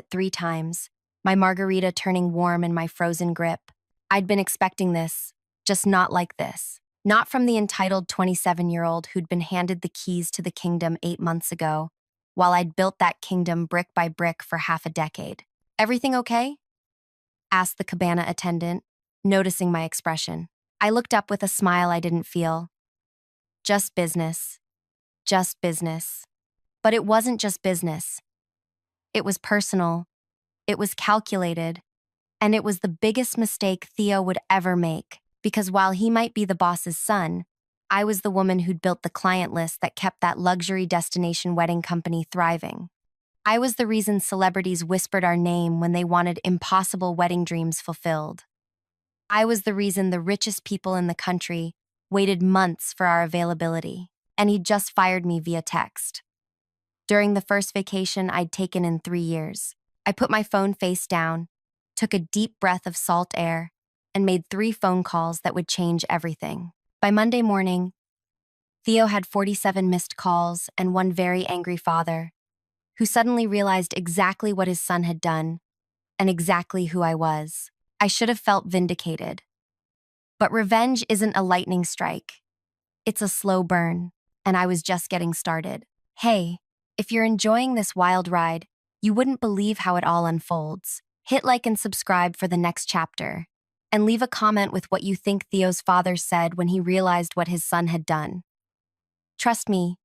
it 3 times, my margarita turning warm in my frozen grip. I'd been expecting this, just not like this. Not from the entitled 27-year-old who'd been handed the keys to the kingdom 8 months ago, while I'd built that kingdom brick by brick for half a decade. "Everything okay?" asked the cabana attendant, noticing my expression. I looked up with a smile I didn't feel. "Just business. Just business." But it wasn't just business. It was personal. It was calculated. And it was the biggest mistake Theo would ever make, because while he might be the boss's son, I was the woman who'd built the client list that kept that luxury destination wedding company thriving. I was the reason celebrities whispered our name when they wanted impossible wedding dreams fulfilled. I was the reason the richest people in the country waited months for our availability, and he'd just fired me via text. During the first vacation I'd taken in 3 years, I put my phone face down, took a deep breath of salt air, and made 3 phone calls that would change everything. By Monday morning, Theo had 47 missed calls and one very angry father, who suddenly realized exactly what his son had done and exactly who I was. I should have felt vindicated. But revenge isn't a lightning strike. It's a slow burn, and I was just getting started. Hey, if you're enjoying this wild ride, you wouldn't believe how it all unfolds. Hit like and subscribe for the next chapter, and leave a comment with what you think Theo's father said when he realized what his son had done. Trust me,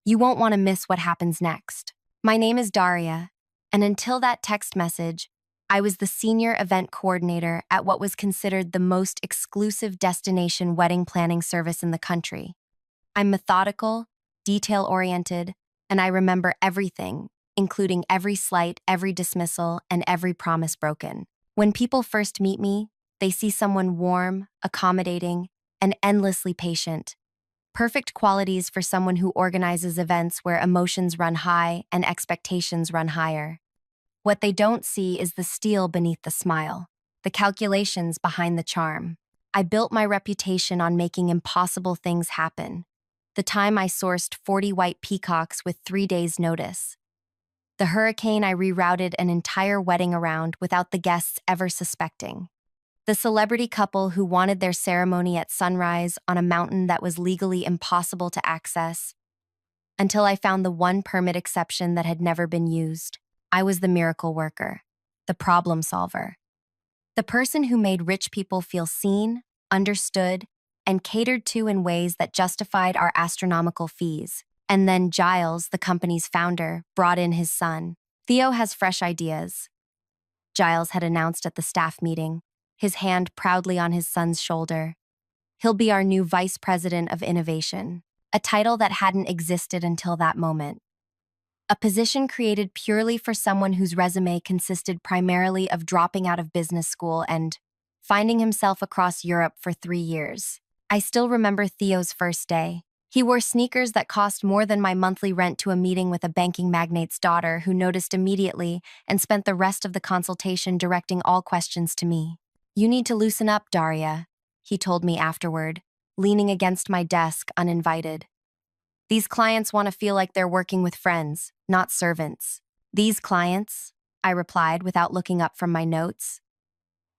you won't want to miss what happens next. My name is Daria, and until that text message, I was the senior event coordinator at what was considered the most exclusive destination wedding planning service in the country. I'm methodical, detail-oriented, and I remember everything, including every slight, every dismissal, and every promise broken. When people first meet me, they see someone warm, accommodating, and endlessly patient. Perfect qualities for someone who organizes events where emotions run high and expectations run higher. What they don't see is the steel beneath the smile, the calculations behind the charm. I built my reputation on making impossible things happen. The time I sourced 40 white peacocks with 3 days' notice. The hurricane I rerouted an entire wedding around without the guests ever suspecting. The celebrity couple who wanted their ceremony at sunrise on a mountain that was legally impossible to access. Until I found the one permit exception that had never been used. I was the miracle worker, the problem solver. The person who made rich people feel seen, understood, and catered to in ways that justified our astronomical fees. And then Giles, the company's founder, brought in his son. "Theo has fresh ideas," Giles had announced at the staff meeting, his hand proudly on his son's shoulder. "He'll be our new Vice President of Innovation," a title that hadn't existed until that moment. A position created purely for someone whose resume consisted primarily of dropping out of business school and finding himself across Europe for 3 years. I still remember Theo's first day. He wore sneakers that cost more than my monthly rent to a meeting with a banking magnate's daughter who noticed immediately and spent the rest of the consultation directing all questions to me. "You need to loosen up, Daria," he told me afterward, leaning against my desk uninvited. "These clients want to feel like they're working with friends, not servants." "These clients," I replied without looking up from my notes,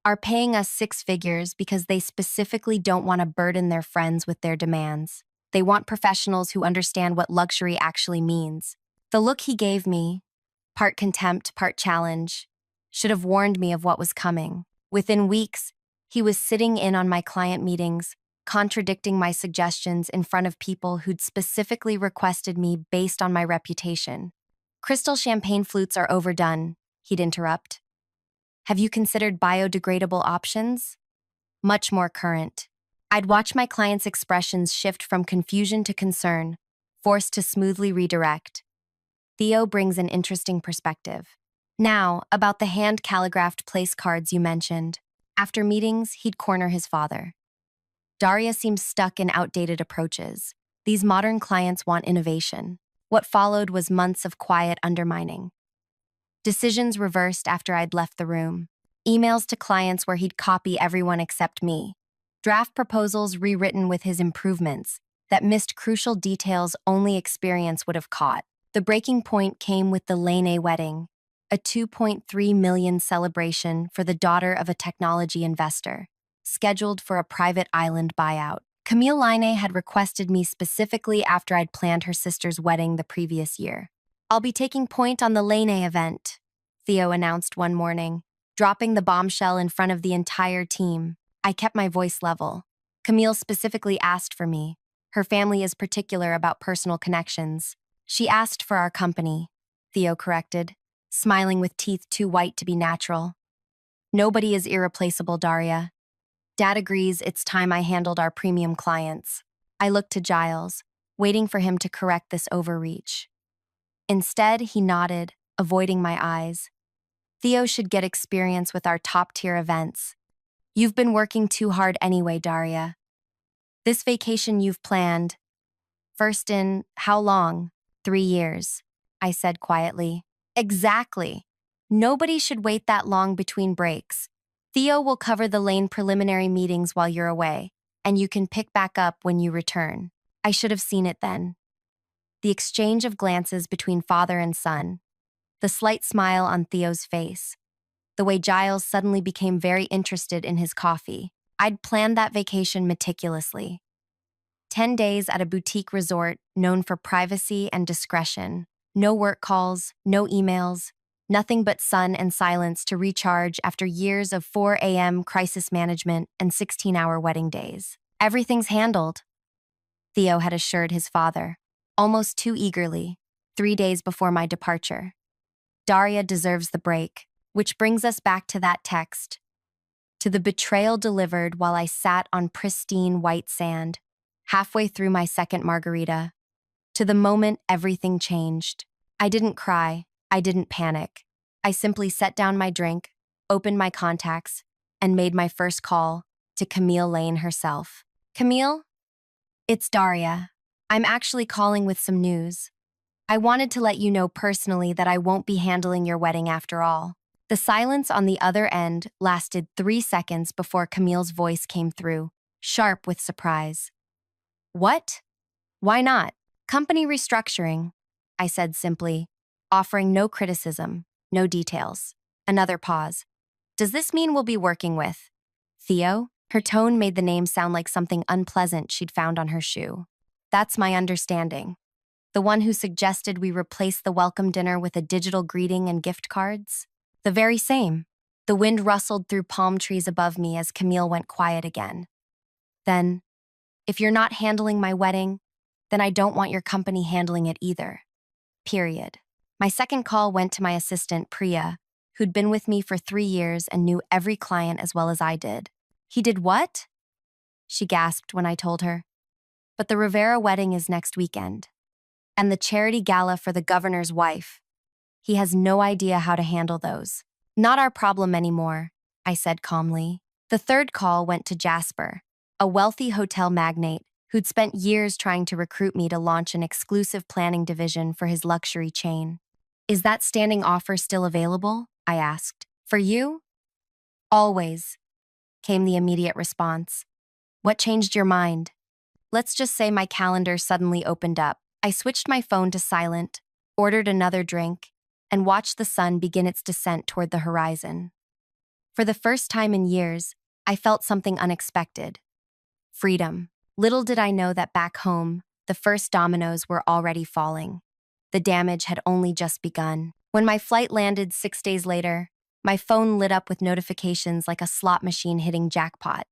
"are paying us 6 figures because they specifically don't want to burden their friends with their demands. They want professionals who understand what luxury actually means." The look he gave me, part contempt, part challenge, should have warned me of what was coming. Within weeks, he was sitting in on my client meetings, contradicting my suggestions in front of people who'd specifically requested me based on my reputation. "Crystal champagne flutes are overdone," he'd interrupt. "Have you considered biodegradable options? Much more current." I'd watch my clients' expressions shift from confusion to concern, forced to smoothly redirect. Theo brings an interesting perspective. Now, about the hand-calligraphed place cards you mentioned. After meetings, he'd corner his father. "Daria seems stuck in outdated approaches. These modern clients want innovation." What followed was months of quiet undermining. Decisions reversed after I'd left the room. Emails to clients where he'd copy everyone except me. Draft proposals rewritten with his improvements that missed crucial details only experience would have caught. The breaking point came with the Lane wedding. a 2.3 million celebration for the daughter of a technology investor, scheduled for a private island buyout. Camille Laine had requested me specifically after I'd planned her sister's wedding the previous year. "I'll be taking point on the Laine event," Theo announced one morning, dropping the bombshell in front of the entire team. I kept my voice level. Camille specifically asked for me. Her family is particular about personal connections. "She asked for our company," Theo corrected, smiling with teeth too white to be natural. "Nobody is irreplaceable, Daria. Dad agrees it's time I handled our premium clients." I looked to Giles, waiting for him to correct this overreach. Instead, he nodded, avoiding my eyes. "Theo should get experience with our top-tier events. You've been working too hard anyway, Daria. This vacation you've planned, first in how long? 3 years," I said quietly. "Exactly. Nobody should wait that long between breaks. Theo will cover the Lane preliminary meetings while you're away, and you can pick back up when you return." I should have seen it then. The exchange of glances between father and son, the slight smile on Theo's face, the way Giles suddenly became very interested in his coffee. I'd planned that vacation meticulously. 10 days at a boutique resort known for privacy and discretion. No work calls, no emails, nothing but sun and silence to recharge after years of 4 a.m. crisis management and 16-hour wedding days. "Everything's handled," Theo had assured his father, almost too eagerly, 3 days before my departure. Daria deserves the break, which brings us back to that text. To the betrayal delivered while I sat on pristine white sand, halfway through my second margarita. To the moment everything changed. I didn't cry. I didn't panic. I simply set down my drink, opened my contacts, and made my first call to Camille Laine herself. "Camille? It's Daria. I'm actually calling with some news. I wanted to let you know personally that I won't be handling your wedding after all." The silence on the other end lasted 3 seconds before Camille's voice came through, sharp with surprise. "What? Why not?" "Company restructuring," I said simply, offering no criticism, no details. Another pause. "Does this mean we'll be working with Theo?" Her tone made the name sound like something unpleasant she'd found on her shoe. "That's my understanding. The one who suggested we replace the welcome dinner with a digital greeting and gift cards?" "The very same." The wind rustled through palm trees above me as Camille went quiet again. "Then, if you're not handling my wedding, then I don't want your company handling it either. Period." My second call went to my assistant, Priya, who'd been with me for 3 years and knew every client as well as I did. "He did what?" she gasped when I told her. "But the Rivera wedding is next weekend. And the charity gala for the governor's wife. He has no idea how to handle those." "Not our problem anymore," I said calmly. The third call went to Jasper, a wealthy hotel magnate who'd spent years trying to recruit me to launch an exclusive planning division for his luxury chain. "Is that standing offer still available?" I asked. "For you?" "Always," came the immediate response. "What changed your mind?" Let's just say my calendar suddenly opened up. I switched my phone to silent, ordered another drink, and watched the sun begin its descent toward the horizon. For the first time in years, I felt something unexpected. Freedom. Little did I know that back home, the first dominoes were already falling. The damage had only just begun. When my flight landed 6 days later, my phone lit up with notifications like a slot machine hitting jackpot.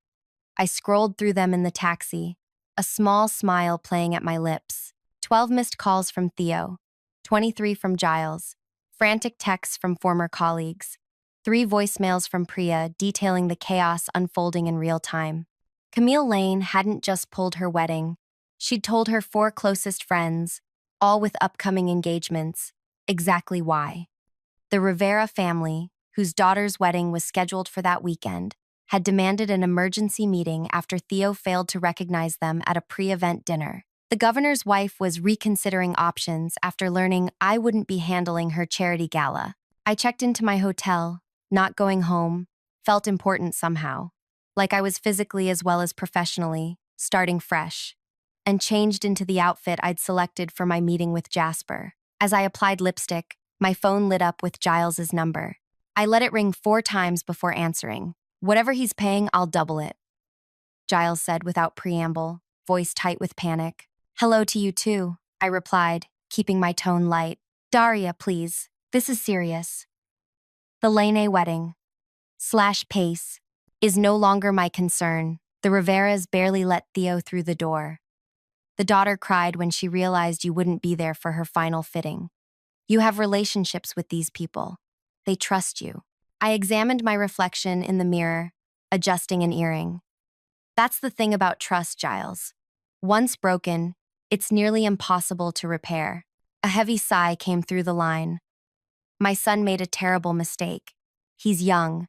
I scrolled through them in the taxi, a small smile playing at my lips. 12 missed calls from Theo, 23 from Giles, frantic texts from former colleagues, 3 voicemails from Priya detailing the chaos unfolding in real time. Camille Laine hadn't just pulled her wedding. She'd told her 4 closest friends, all with upcoming engagements, exactly why. The Rivera family, whose daughter's wedding was scheduled for that weekend, had demanded an emergency meeting after Theo failed to recognize them at a pre-event dinner. The governor's wife was reconsidering options after learning I wouldn't be handling her charity gala. I checked into my hotel, not going home, felt important somehow, like I was physically as well as professionally, starting fresh, and changed into the outfit I'd selected for my meeting with Jasper. As I applied lipstick, My phone lit up with Giles's number. I let it ring 4 times before answering. Whatever he's paying, I'll double it, Giles said without preamble, voice tight with panic. Hello to you too, I replied, keeping my tone light. Daria, please. This is serious. The Lene wedding / pace is no longer my concern. The Riveras barely let Theo through the door. The daughter cried when she realized you wouldn't be there for her final fitting. You have relationships with these people. They trust you. I examined my reflection in the mirror, adjusting an earring. That's the thing about trust, Giles. Once broken, it's nearly impossible to repair. A heavy sigh came through the line. My son made a terrible mistake. He's young,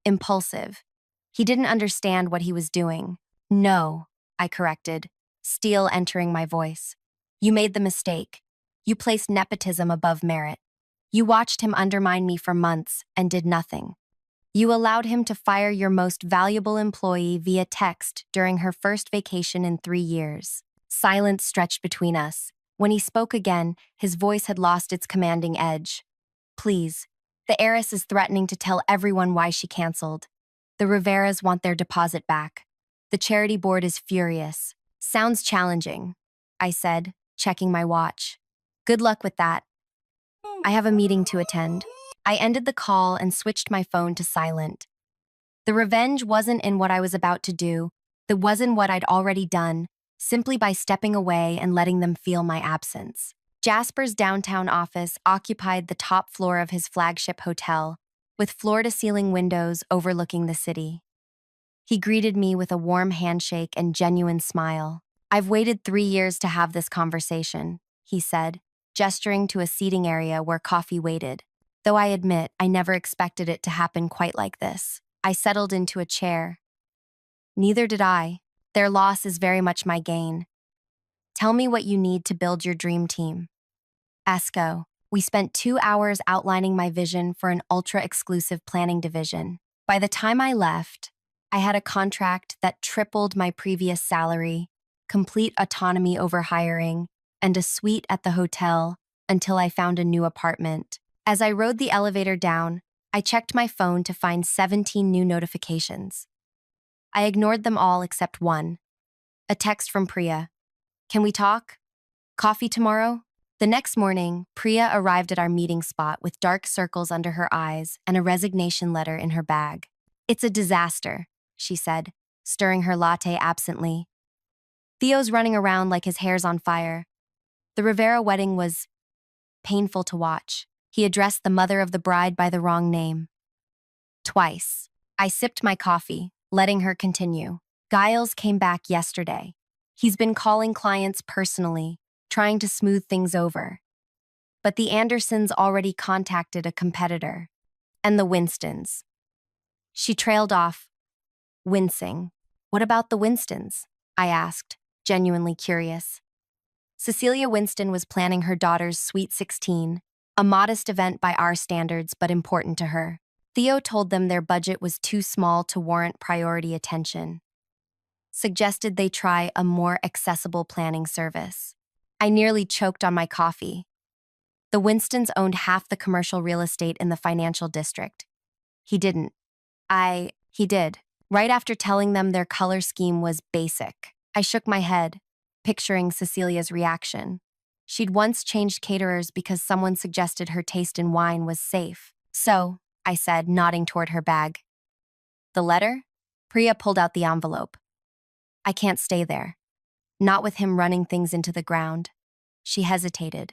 impulsive. He didn't understand what he was doing. No, I corrected, steel entering my voice. You made the mistake. You placed nepotism above merit. You watched him undermine me for months and did nothing. You allowed him to fire your most valuable employee via text during her first vacation in 3 years. Silence stretched between us. When he spoke again, his voice had lost its commanding edge. Please, the heiress is threatening to tell everyone why she canceled. The Riveras want their deposit back. The charity board is furious. Sounds challenging, I said, checking my watch. Good luck with that. I have a meeting to attend. I ended the call and switched my phone to silent. The revenge wasn't in what I was about to do. It wasn't what I'd already done, simply by stepping away and letting them feel my absence. Jasper's downtown office occupied the top floor of his flagship hotel, with floor-to-ceiling windows overlooking the city. He greeted me with a warm handshake and genuine smile. I've waited 3 years to have this conversation, he said, gesturing to a seating area where coffee waited. Though I admit I never expected it to happen quite like this. I settled into a chair. Neither did I. Their loss is very much my gain. Tell me what you need to build your dream team. Esco. We spent 2 hours outlining my vision for an ultra-exclusive planning division. By the time I left, I had a contract that tripled my previous salary, complete autonomy over hiring, and a suite at the hotel until I found a new apartment. As I rode the elevator down, I checked my phone to find 17 new notifications. I ignored them all except one. A text from Priya. Can we talk? Coffee tomorrow? The next morning, Priya arrived at our meeting spot with dark circles under her eyes and a resignation letter in her bag. It's a disaster, she said, stirring her latte absently. Theo's running around like his hair's on fire. The Rivera wedding was painful to watch. He addressed the mother of the bride by the wrong name. Twice. I sipped my coffee, letting her continue. Giles came back yesterday. He's been calling clients personally, trying to smooth things over. But the Andersons already contacted a competitor. And the Winstons. She trailed off, wincing. What about the Winstons? I asked, genuinely curious. Cecilia Winston was planning her daughter's Sweet 16, a modest event by our standards but important to her. Theo told them their budget was too small to warrant priority attention. Suggested they try a more accessible planning service. I nearly choked on my coffee. The Winstons owned half the commercial real estate in the financial district. He didn't. He did. Right after telling them their color scheme was basic. I shook my head, picturing Cecilia's reaction. She'd once changed caterers because someone suggested her taste in wine was safe. So, I said, nodding toward her bag. The letter? Priya pulled out the envelope. I can't stay there. Not with him running things into the ground. She hesitated.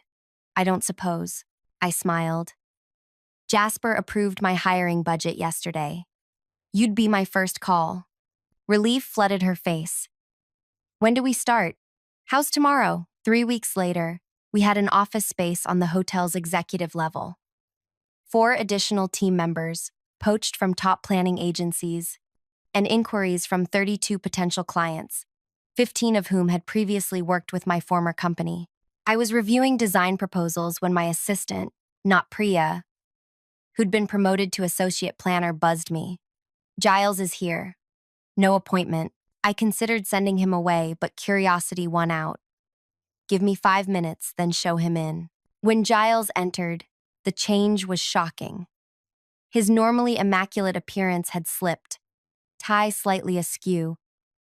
I don't suppose. I smiled. Jasper approved my hiring budget yesterday. You'd be my first call. Relief flooded her face. When do we start? How's tomorrow? 3 weeks later, we had an office space on the hotel's executive level. 4 additional team members, poached from top planning agencies, and inquiries from 32 potential clients, 15 of whom had previously worked with my former company. I was reviewing design proposals when my assistant, not Priya, who'd been promoted to associate planner, buzzed me. Giles is here. No appointment. I considered sending him away, but curiosity won out. Give me 5 minutes, then show him in. When Giles entered, The change was shocking. His normally immaculate appearance had slipped, tie slightly askew,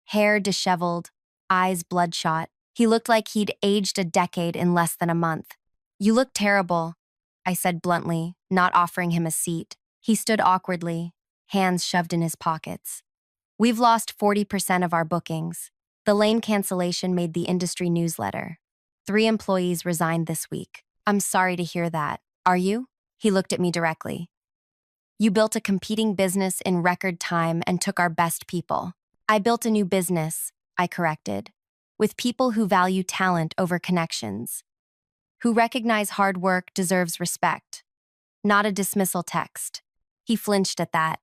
hair disheveled, eyes bloodshot. He looked like he'd aged a decade in less than a month. "You look terrible," I said bluntly, not offering him a seat. He stood awkwardly, hands shoved in his pockets. "We've lost 40% of our bookings. The lane cancellation made the industry newsletter. 3 employees resigned this week. I'm sorry to hear that. Are you?" He looked at me directly. "You built a competing business in record time and took our best people." "I built a new business," I corrected, "with people who value talent over connections, who recognize hard work deserves respect, not a dismissal text." He flinched at that.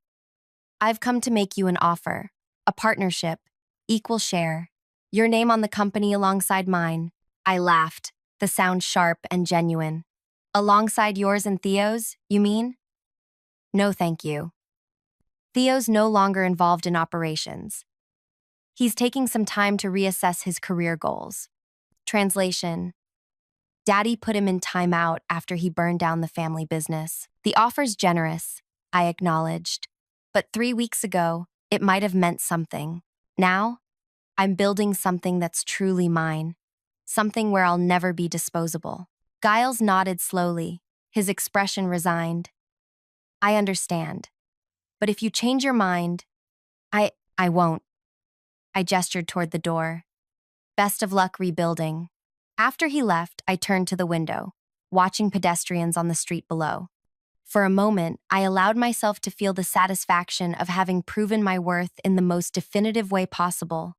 "I've come to make you an offer, a partnership, equal share, your name on the company alongside mine." I laughed, the sound sharp and genuine. "Alongside yours and Theo's, you mean?" "No, thank you. Theo's no longer involved in operations. He's taking some time to reassess his career goals." Translation: Daddy put him in timeout after he burned down the family business. "The offer's generous," I acknowledged. "But 3 weeks ago, it might have meant something. Now, I'm building something that's truly mine. Something where I'll never be disposable." Giles nodded slowly, his expression resigned. "I understand. But if you change your mind, I won't." I gestured toward the door. "Best of luck rebuilding." After he left, I turned to the window, watching pedestrians on the street below. For a moment, I allowed myself to feel the satisfaction of having proven my worth in the most definitive way possible,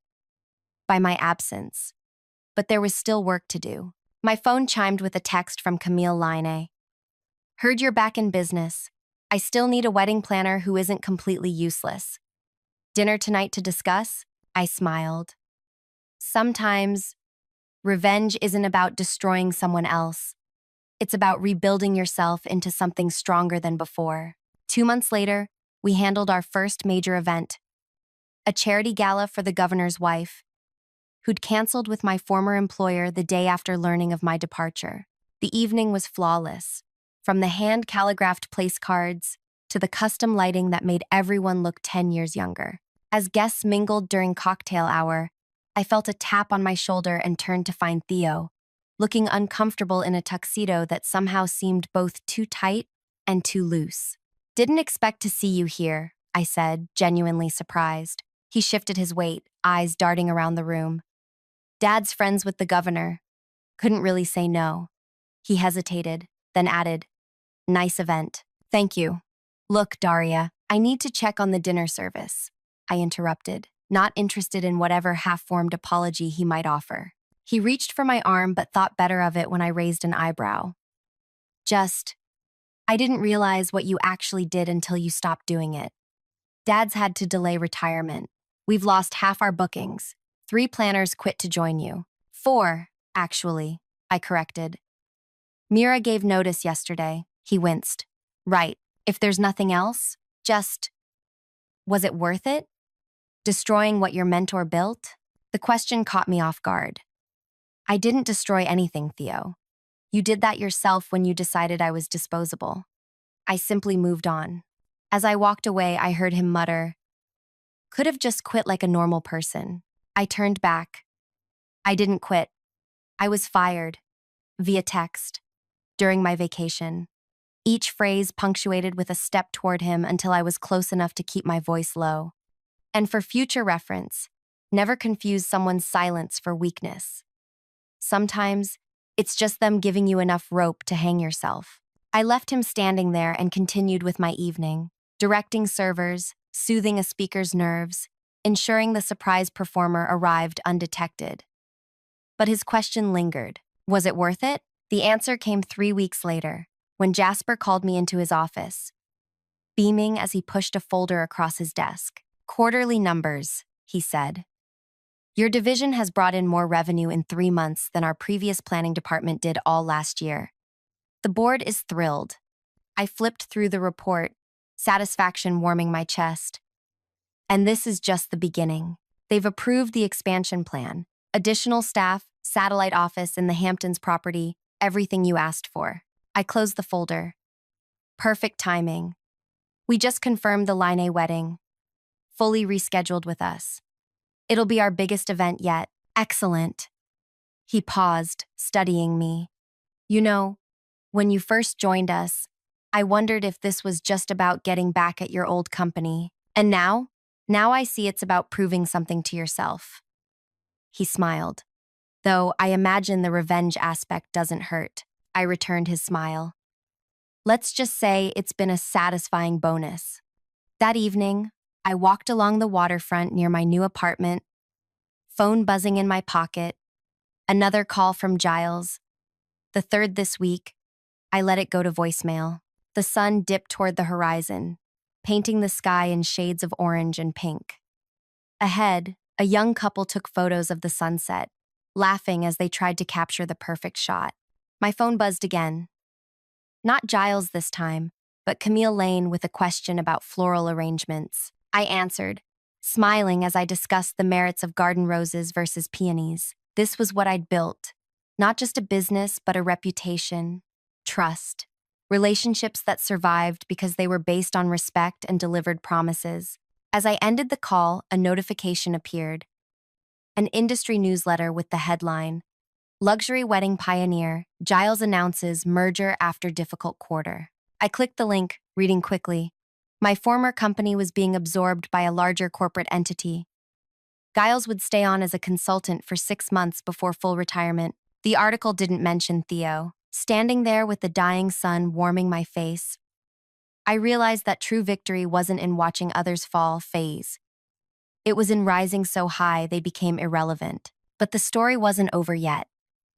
by my absence. But there was still work to do. My phone chimed with a text from Camille Line. "Heard you're back in business. I still need a wedding planner who isn't completely useless. Dinner tonight to discuss?" I smiled. Sometimes, revenge isn't about destroying someone else. It's about rebuilding yourself into something stronger than before. 2 months later, we handled our first major event, a charity gala for the governor's wife, who'd canceled with my former employer the day after learning of my departure. The evening was flawless, from the hand-calligraphed place cards to the custom lighting that made everyone look 10 years younger. As guests mingled during cocktail hour, I felt a tap on my shoulder and turned to find Theo, looking uncomfortable in a tuxedo that somehow seemed both too tight and too loose. "Didn't expect to see you here," I said, genuinely surprised. He shifted his weight, eyes darting around the room. "Dad's friends with the governor. Couldn't really say no." He hesitated, then added, "Nice event. Thank you." "Look, Daria, I need to check on the dinner service," I interrupted, not interested in whatever half-formed apology he might offer. He reached for my arm but thought better of it when I raised an eyebrow. "I didn't realize what you actually did until you stopped doing it. Dad's had to delay retirement. We've lost half our bookings. 3 planners quit to join you. 4, actually," I corrected. "Mira gave notice yesterday." He winced. "Right. If there's nothing else, was it worth it? Destroying what your mentor built?" The question caught me off guard. "I didn't destroy anything, Theo. You did that yourself when you decided I was disposable." I simply moved on. As I walked away, I heard him mutter, "Could have just quit like a normal person." I turned back. "I didn't quit. I was fired. Via text. During my vacation." Each phrase punctuated with a step toward him until I was close enough to keep my voice low. And for future reference, never confuse someone's silence for weakness. Sometimes, it's just them giving you enough rope to hang yourself. I left him standing there and continued with my evening, directing servers, soothing a speaker's nerves, ensuring the surprise performer arrived undetected. But his question lingered. Was it worth it? The answer came 3 weeks later, when Jasper called me into his office, beaming as he pushed a folder across his desk. "Quarterly numbers," he said. "Your division has brought in more revenue in 3 months than our previous planning department did all last year. The board is thrilled." I flipped through the report, satisfaction warming my chest. "And this is just the beginning. They've approved the expansion plan, additional staff, satellite office in the Hamptons property, everything you asked for." I closed the folder, Perfect timing. We just confirmed the Line A wedding, fully rescheduled with us. It'll be our biggest event yet. Excellent. He paused, studying me. You know, when you first joined us, I wondered if this was just about getting back at your old company. And now? Now I see it's about proving something to yourself. He smiled. Though I imagine the revenge aspect doesn't hurt. I returned his smile. Let's just say it's been a satisfying bonus. That evening, I walked along the waterfront near my new apartment, phone buzzing in my pocket, another call from Giles. The third this week. I let it go to voicemail. The sun dipped toward the horizon, painting the sky in shades of orange and pink. Ahead, a young couple took photos of the sunset, laughing as they tried to capture the perfect shot. My phone buzzed again. Not Giles this time, but Camille Lane with a question about floral arrangements. I answered, smiling as I discussed the merits of garden roses versus peonies. This was what I'd built. Not just a business, but a reputation, trust, relationships that survived because they were based on respect and delivered promises. As I ended the call, a notification appeared. An industry newsletter with the headline, Luxury Wedding Pioneer, Giles announces merger after difficult quarter. I clicked the link, reading quickly. My former company was being absorbed by a larger corporate entity. Giles would stay on as a consultant for 6 months before full retirement. The article didn't mention Theo. Standing there with the dying sun warming my face, I realized that true victory wasn't in watching others fall phase. It was in rising so high they became irrelevant. But the story wasn't over yet,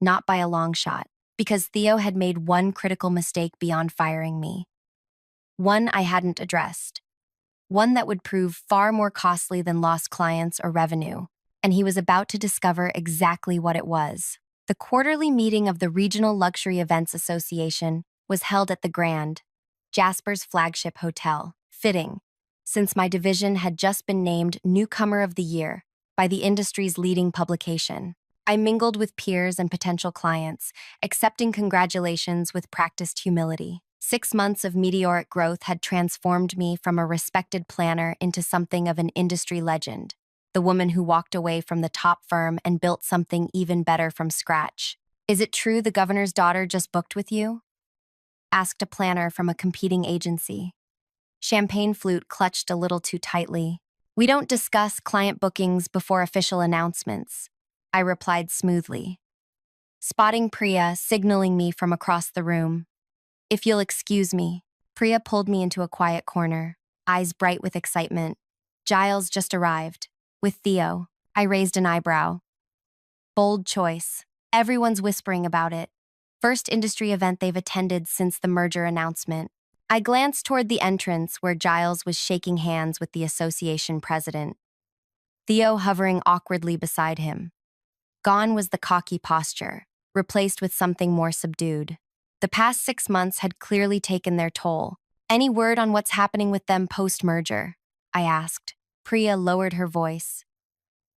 not by a long shot, because Theo had made one critical mistake beyond firing me. One I hadn't addressed. One that would prove far more costly than lost clients or revenue, and he was about to discover exactly what it was. The quarterly meeting of the Regional Luxury Events Association was held at the Grand, Jasper's flagship hotel. Fitting, since my division had just been named Newcomer of the Year by the industry's leading publication. I mingled with peers and potential clients, accepting congratulations with practiced humility. 6 months of meteoric growth had transformed me from a respected planner into something of an industry legend. The woman who walked away from the top firm and built something even better from scratch. Is it true the governor's daughter just booked with you? Asked a planner from a competing agency. Champagne flute clutched a little too tightly. We don't discuss client bookings before official announcements, I replied smoothly. Spotting Priya signaling me from across the room. If you'll excuse me, Priya pulled me into a quiet corner, eyes bright with excitement. Giles just arrived. With Theo, I raised an eyebrow. Bold choice. Everyone's whispering about it. First industry event they've attended since the merger announcement. I glanced toward the entrance where Giles was shaking hands with the association president. Theo hovering awkwardly beside him. Gone was the cocky posture, replaced with something more subdued. The past 6 months had clearly taken their toll. Any word on what's happening with them post-merger? I asked. Priya lowered her voice.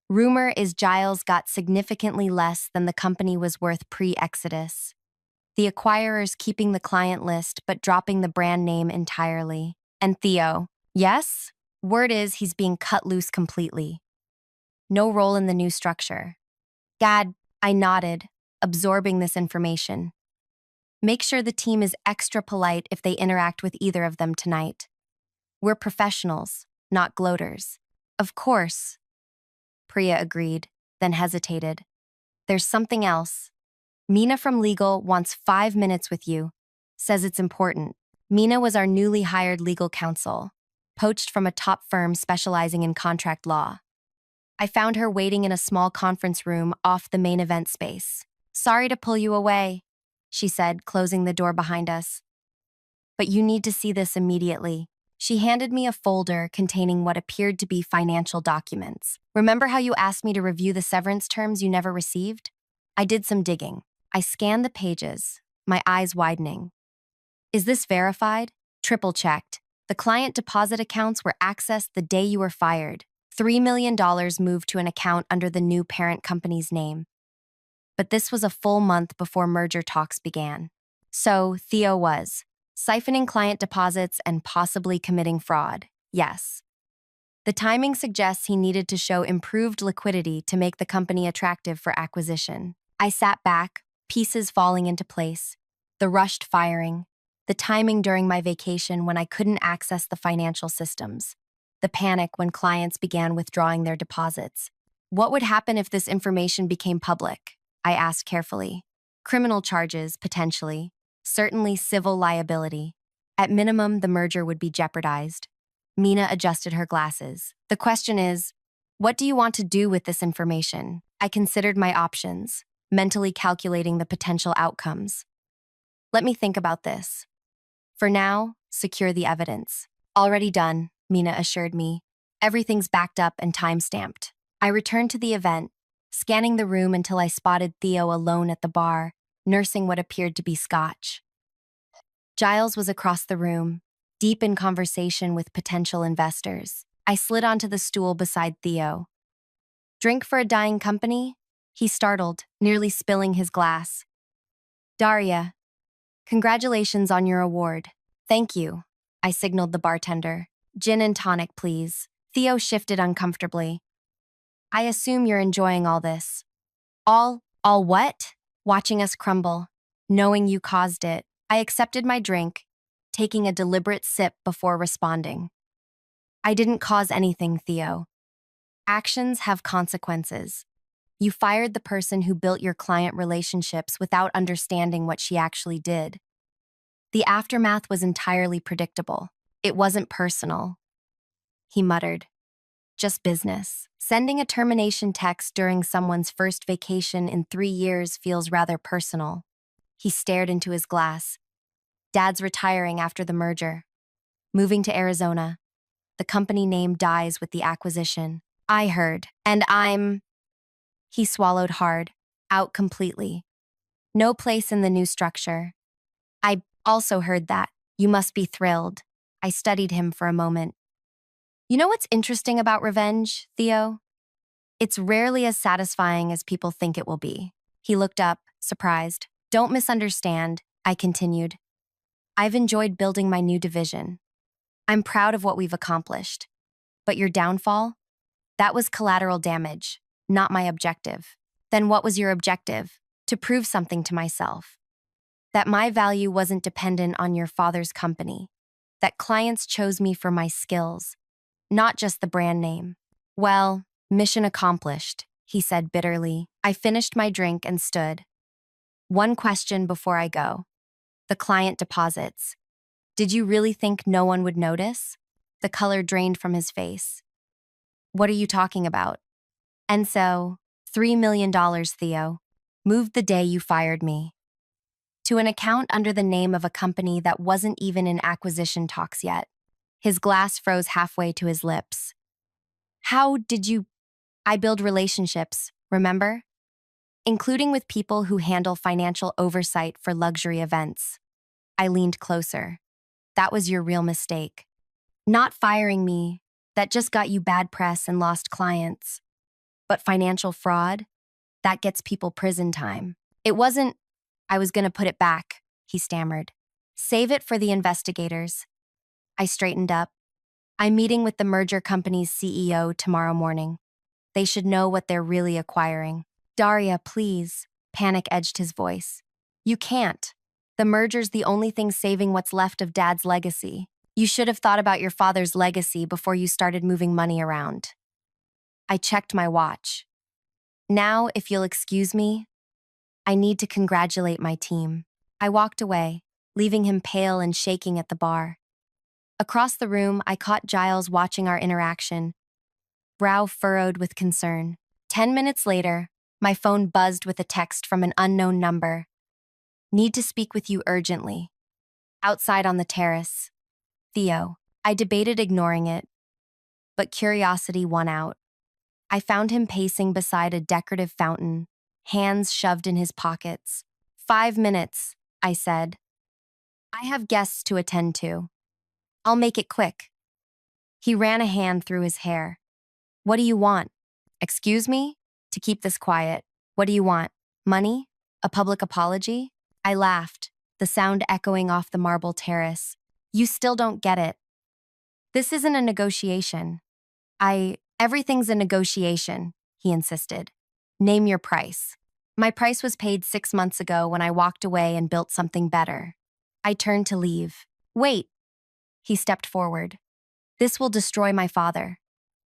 Rumor is Giles got significantly less than the company was worth pre-Exodus. The acquirers keeping the client list but dropping the brand name entirely. And Theo, yes? Word is he's being cut loose completely. No role in the new structure. Gad, I nodded, absorbing this information. Make sure the team is extra polite if they interact with either of them tonight. We're professionals, not gloaters. Of course. Priya agreed, then hesitated. There's something else. Mina from legal wants 5 minutes with you. Says it's important. Mina was our newly hired legal counsel, poached from a top firm specializing in contract law. I found her waiting in a small conference room off the main event space. Sorry to pull you away, she said, closing the door behind us. But you need to see this immediately. She handed me a folder containing what appeared to be financial documents. Remember how you asked me to review the severance terms you never received? I did some digging. I scanned the pages, my eyes widening. Is this verified? Triple-checked. The client deposit accounts were accessed the day you were fired. $3 million moved to an account under the new parent company's name. But this was a full month before merger talks began. So Theo was Siphoning client deposits and possibly committing fraud. Yes. The timing suggests he needed to show improved liquidity to make the company attractive for acquisition. I sat back, pieces falling into place, the rushed firing, the timing during my vacation when I couldn't access the financial systems, the panic when clients began withdrawing their deposits. What would happen if this information became public? I asked carefully. Criminal charges, potentially. Certainly civil liability. At minimum, the merger would be jeopardized. Mina adjusted her glasses. The question is, what do you want to do with this information? I considered my options, mentally calculating the potential outcomes. Let me think about this. For now, secure the evidence. Already done, Mina assured me. Everything's backed up and time-stamped. I returned to the event, scanning the room until I spotted Theo alone at the bar, nursing what appeared to be scotch. Giles was across the room, deep in conversation with potential investors. I slid onto the stool beside Theo. Drink for a dying company? He startled, nearly spilling his glass. Daria, congratulations on your award. Thank you, I signaled the bartender. Gin and tonic, please. Theo shifted uncomfortably. I assume you're enjoying all this. All what? Watching us crumble. Knowing you caused it, I accepted my drink, taking a deliberate sip before responding. I didn't cause anything, Theo. Actions have consequences. You fired the person who built your client relationships without understanding what she actually did. The aftermath was entirely predictable. It wasn't personal. He muttered. Just business. Sending a termination text during someone's first vacation in 3 years feels rather personal. He stared into his glass. Dad's retiring after the merger. Moving to Arizona. The company name dies with the acquisition. I heard, and He swallowed hard, out completely. No place in the new structure. I also heard that. You must be thrilled. I studied him for a moment. You know what's interesting about revenge, Theo? It's rarely as satisfying as people think it will be. He looked up, surprised. Don't misunderstand, I continued. I've enjoyed building my new division. I'm proud of what we've accomplished. But your downfall? That was collateral damage, not my objective. Then what was your objective? To prove something to myself. That my value wasn't dependent on your father's company. That clients chose me for my skills, not just the brand name. Well, mission accomplished, he said bitterly. I finished my drink and stood. One question before I go. The client deposits. Did you really think no one would notice? The color drained from his face. What are you talking about? And so, $3 million, Theo, moved the day you fired me. To an account under the name of a company that wasn't even in acquisition talks yet. His glass froze halfway to his lips. How did you... I build relationships, remember? Including with people who handle financial oversight for luxury events. I leaned closer. That was your real mistake. Not firing me, that just got you bad press and lost clients. But financial fraud? That gets people prison time. It wasn't... I was gonna put it back, he stammered. Save it for the investigators. I straightened up. I'm meeting with the merger company's CEO tomorrow morning. They should know what they're really acquiring. Daria, please, panic edged his voice. You can't. The merger's the only thing saving what's left of Dad's legacy. You should have thought about your father's legacy before you started moving money around. I checked my watch. Now, if you'll excuse me, I need to congratulate my team. I walked away, leaving him pale and shaking at the bar. Across the room, I caught Giles watching our interaction, brow furrowed with concern. 10 minutes later, my phone buzzed with a text from an unknown number. Need to speak with you urgently. Outside on the terrace. Theo. I debated ignoring it, but curiosity won out. I found him pacing beside a decorative fountain, hands shoved in his pockets. 5 minutes, I said. I have guests to attend to. I'll make it quick. He ran a hand through his hair. What do you want? Excuse me? To keep this quiet. What do you want? Money? A public apology? I laughed, the sound echoing off the marble terrace. You still don't get it. This isn't a negotiation. Everything's a negotiation, he insisted. Name your price. My price was paid 6 months ago when I walked away and built something better. I turned to leave. Wait. He stepped forward. This will destroy my father.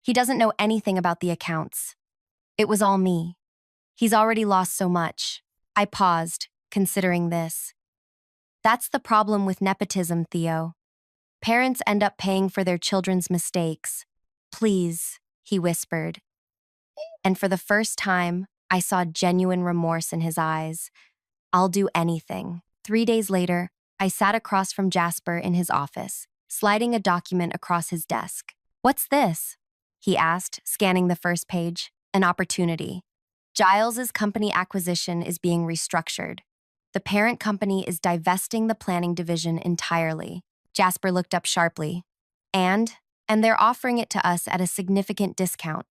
He doesn't know anything about the accounts. It was all me. He's already lost so much. I paused, considering this. That's the problem with nepotism, Theo. Parents end up paying for their children's mistakes. Please, he whispered. And for the first time, I saw genuine remorse in his eyes. I'll do anything. 3 days later, I sat across from Jasper in his office, sliding a document across his desk. What's this? He asked, scanning the first page. An opportunity. Giles's company acquisition is being restructured. The parent company is divesting the planning division entirely. Jasper looked up sharply. And they're offering it to us at a significant discount.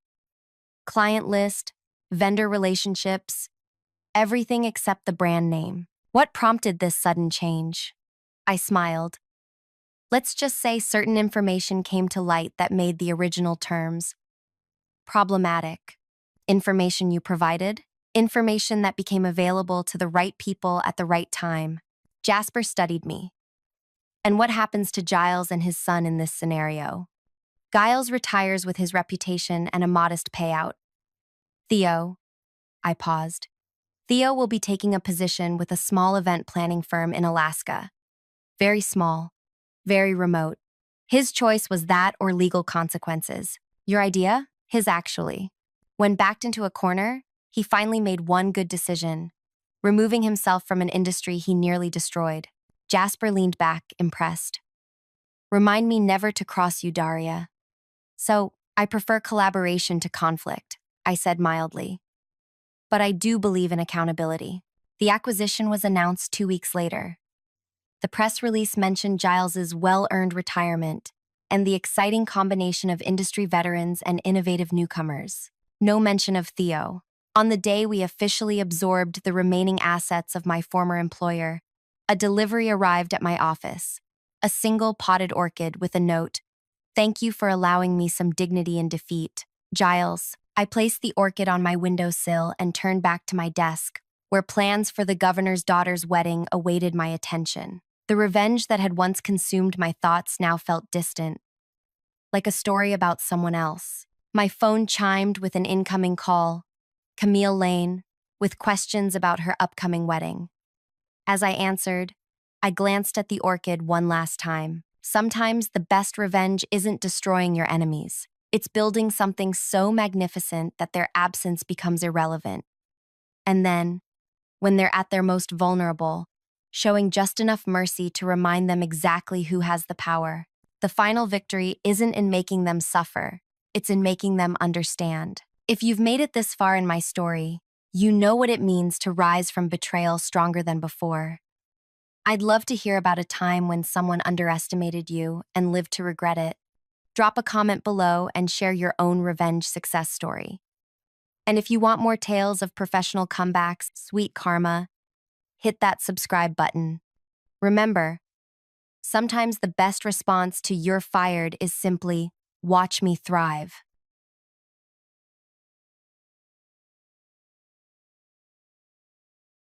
Client list, vendor relationships, everything except the brand name. What prompted this sudden change? I smiled. Let's just say certain information came to light that made the original terms problematic. Information you provided, information that became available to the right people at the right time. Jasper studied me. And what happens to Giles and his son in this scenario? Giles retires with his reputation and a modest payout. Theo, I paused. Theo will be taking a position with a small event planning firm in Alaska. Very small, very remote. His choice was that or legal consequences. Your idea? His actually. When backed into a corner, he finally made one good decision, removing himself from an industry he nearly destroyed. Jasper leaned back, impressed. Remind me never to cross you, Daria. So, I prefer collaboration to conflict, I said mildly. But I do believe in accountability. The acquisition was announced 2 weeks later. The press release mentioned Giles's well-earned retirement and the exciting combination of industry veterans and innovative newcomers. No mention of Theo. On the day we officially absorbed the remaining assets of my former employer, a delivery arrived at my office. A single potted orchid with a note, "Thank you for allowing me some dignity in defeat, Giles." I placed the orchid on my windowsill and turned back to my desk, where plans for the governor's daughter's wedding awaited my attention. The revenge that had once consumed my thoughts now felt distant, like a story about someone else. My phone chimed with an incoming call, Camille Lane, with questions about her upcoming wedding. As I answered, I glanced at the orchid one last time. Sometimes the best revenge isn't destroying your enemies. It's building something so magnificent that their absence becomes irrelevant. And then, when they're at their most vulnerable, showing just enough mercy to remind them exactly who has the power. The final victory isn't in making them suffer, it's in making them understand. If you've made it this far in my story, you know what it means to rise from betrayal stronger than before. I'd love to hear about a time when someone underestimated you and lived to regret it. Drop a comment below and share your own revenge success story. And if you want more tales of professional comebacks, sweet karma, hit that subscribe button. Remember, sometimes the best response to "you're fired" is simply, "watch me thrive."